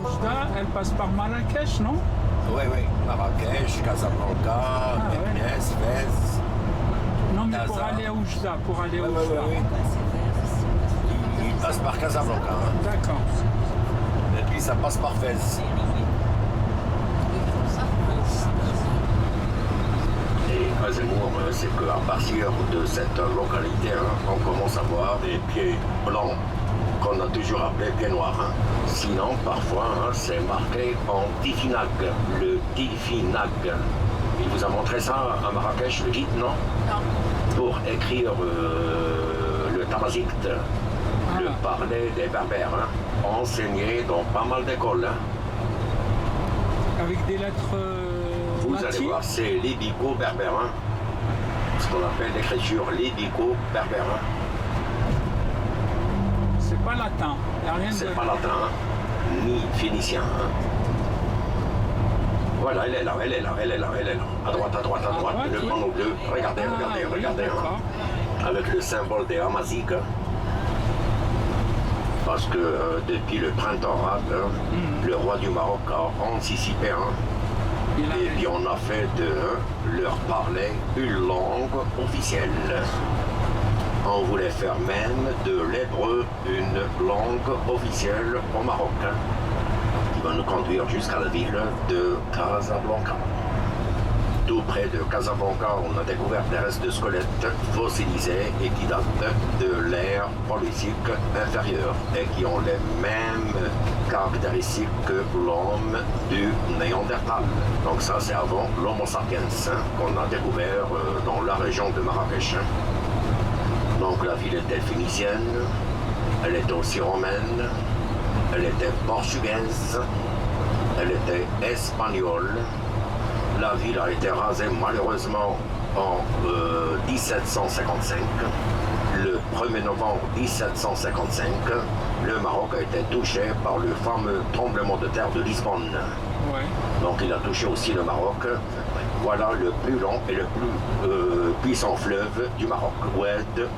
Oujda, elle passe par Marrakech, non? Oui, oui. Marrakech, Casablanca, Menez, Fès. Non, mais pour Casa. aller à Oujda, pour aller à Oui, Oujda. oui, oui. Il passe par Casablanca. Hein. D'accord. Et puis ça passe par Fès. Et Zemmour, c'est qu'à partir de cette localité, hein, on commence à voir des pieds blancs qu'on a toujours appelés pieds noirs. Hein. Sinon, parfois, hein, c'est marqué en Tifinag, le Tifinag. Il vous a montré ça à Marrakech, le guide, non? Non. Pour écrire le Tamazight, le parler des Berbères, hein, enseigné dans pas mal d'écoles. Hein. Avec des lettres Vous allez latines. voir, c'est libico-berbère, hein, ce qu'on appelle l'écriture libico-berbère. Hein. C'est pas latin. Il n'y a rien de... C'est pas latin, hein, ni phénicien. Hein. Voilà, elle est là, elle est là, elle est là, elle est là. À droite, à droite, à droite, le panneau bleu. Regardez, regardez, oui, regardez. d'accord. Hein, avec le symbole des Amaziques. Hein. Parce que depuis le printemps arabe, hein, le roi du Maroc a anticipé. Hein, et puis on a fait de leur parler une langue officielle. On voulait faire même de l'hébreu une langue officielle au Maroc, hein, qui va nous conduire jusqu'à la ville de Casablanca. Tout près de Casablanca, on a découvert des restes de squelettes fossilisés et qui datent de l'ère paléolithique inférieure et qui ont les mêmes caractéristiques que l'homme du Néandertal. Donc ça, c'est avant l'Homo sapiens, hein, qu'on a découvert dans la région de Marrakech. Hein. Donc la ville était phénicienne, elle était aussi romaine, elle était portugaise, elle était espagnole. La ville a été rasée malheureusement en 1755. Le 1er novembre 1755, le Maroc a été touché par le fameux tremblement de terre de Lisbonne. Ouais. Donc il a touché aussi le Maroc. Voilà le plus long et le plus puissant fleuve du Maroc. Oued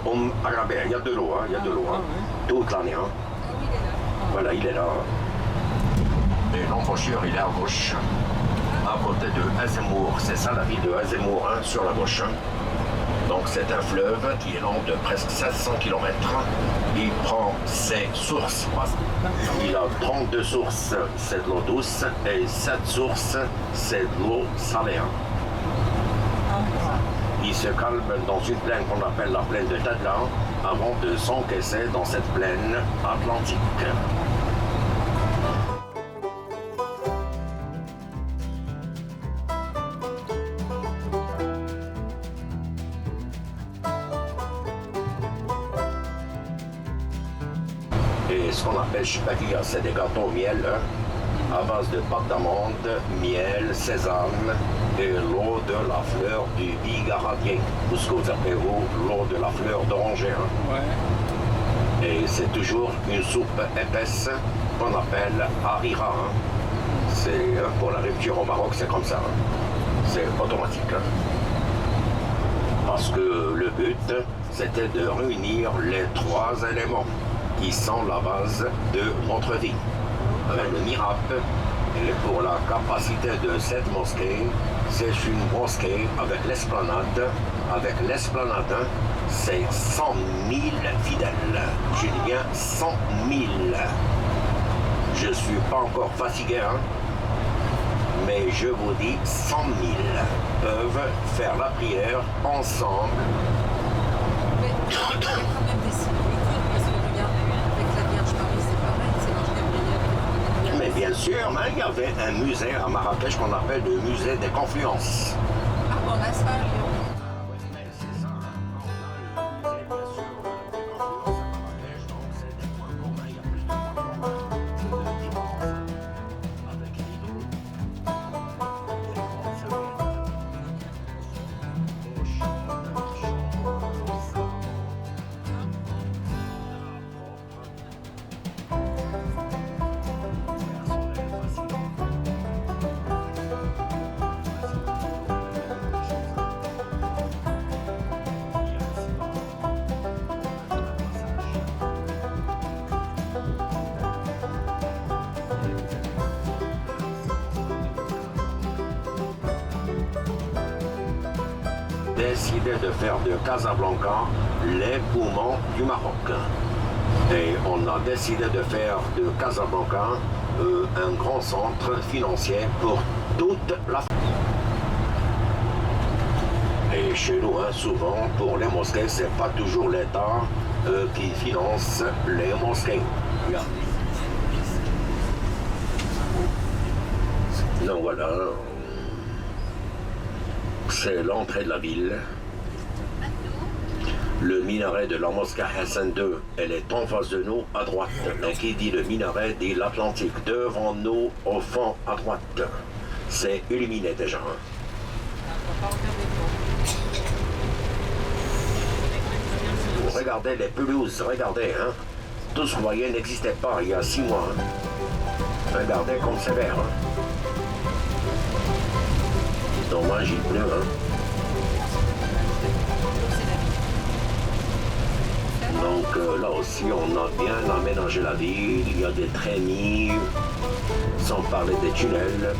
Arabia. Il y a de l'eau, hein, il y a de l'eau, hein, toute l'année. Hein. Voilà, il est là. Et l'embouchure, il est à gauche. À côté de Azemmour, c'est ça la ville de Azemmour, hein, sur la gauche. Donc c'est un fleuve qui est long de presque 700 km. Il prend ses sources. Il a 32 sources, c'est de l'eau douce, et 7 sources, c'est de l'eau salée. Il se calme dans une plaine qu'on appelle la plaine de Tadla, avant de s'encaisser dans cette plaine atlantique. Et ce qu'on appelle chupakia, c'est des gâteaux au miel, hein, à base de pâte d'amande, miel, sésame et l'eau de la fleur du bigaradier, ou ce que vous appelez vous, l'eau de la fleur d'oranger. Hein. Ouais. Et c'est toujours une soupe épaisse qu'on appelle harira. Hein. C'est pour la rupture au Maroc, c'est comme ça. Hein. C'est automatique. Hein. Parce que le but, c'était de réunir les 3 éléments qui sont la base de notre vie. Le mirap, et pour la capacité de cette mosquée, c'est une mosquée avec l'esplanade. Avec l'esplanade, hein, c'est 100 000 fidèles. Je dis bien 100 000. Je ne suis pas encore fatigué, hein, mais je vous dis 100 000 peuvent faire la prière ensemble. Mais il y a quand même des similitudes, parce que regarde, avec la Vierge Marie, c'est pareil, c'est l'ange Gabriel. Mais bien sûr, hein, il y avait un musée à Marrakech qu'on appelle le musée des confluences. Ah, bon, on a ça à Lyon. décidé de faire de Casablanca les poumons du Maroc. Et on a décidé de faire de Casablanca un grand centre financier pour toute la France. Et chez nous, hein, souvent, pour les mosquées, c'est pas toujours l'État qui finance les mosquées. Donc voilà, c'est l'entrée de la ville. Le minaret de la mosquée Hassan II, elle est en face de nous, à droite. Mais qui dit le minaret dit l'Atlantique. Devant nous, au fond, à droite. C'est illuminé déjà. Hein. Regardez les pelouses, regardez. Hein. Tout ce que vous voyez n'existait pas il y a 6 mois. Hein. Regardez comme c'est vert. Hein. Dommage, il pleut. Hein. Donc là aussi, on a bien aménagé la ville. Il y a des trémies, sans parler des tunnels.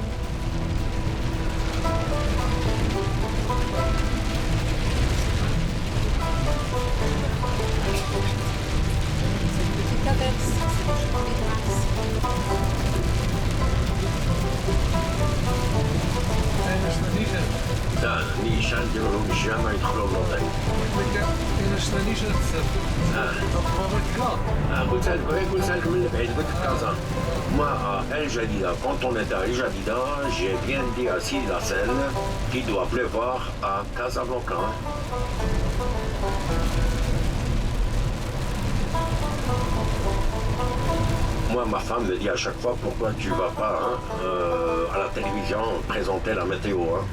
نيشان ديالهم الجامع يدخلوا للوطن. إلا نيشان قلت لك من بعيد قلت كازا. Moi à El Jadida, quand on est à El Jadida, j'ai bien dit à Sidi Lassel qu'il doit pleuvoir à Casablanca. Moi, ma femme me dit à chaque fois pourquoi tu vas pas hein, à la télévision présenter la météo. Hein.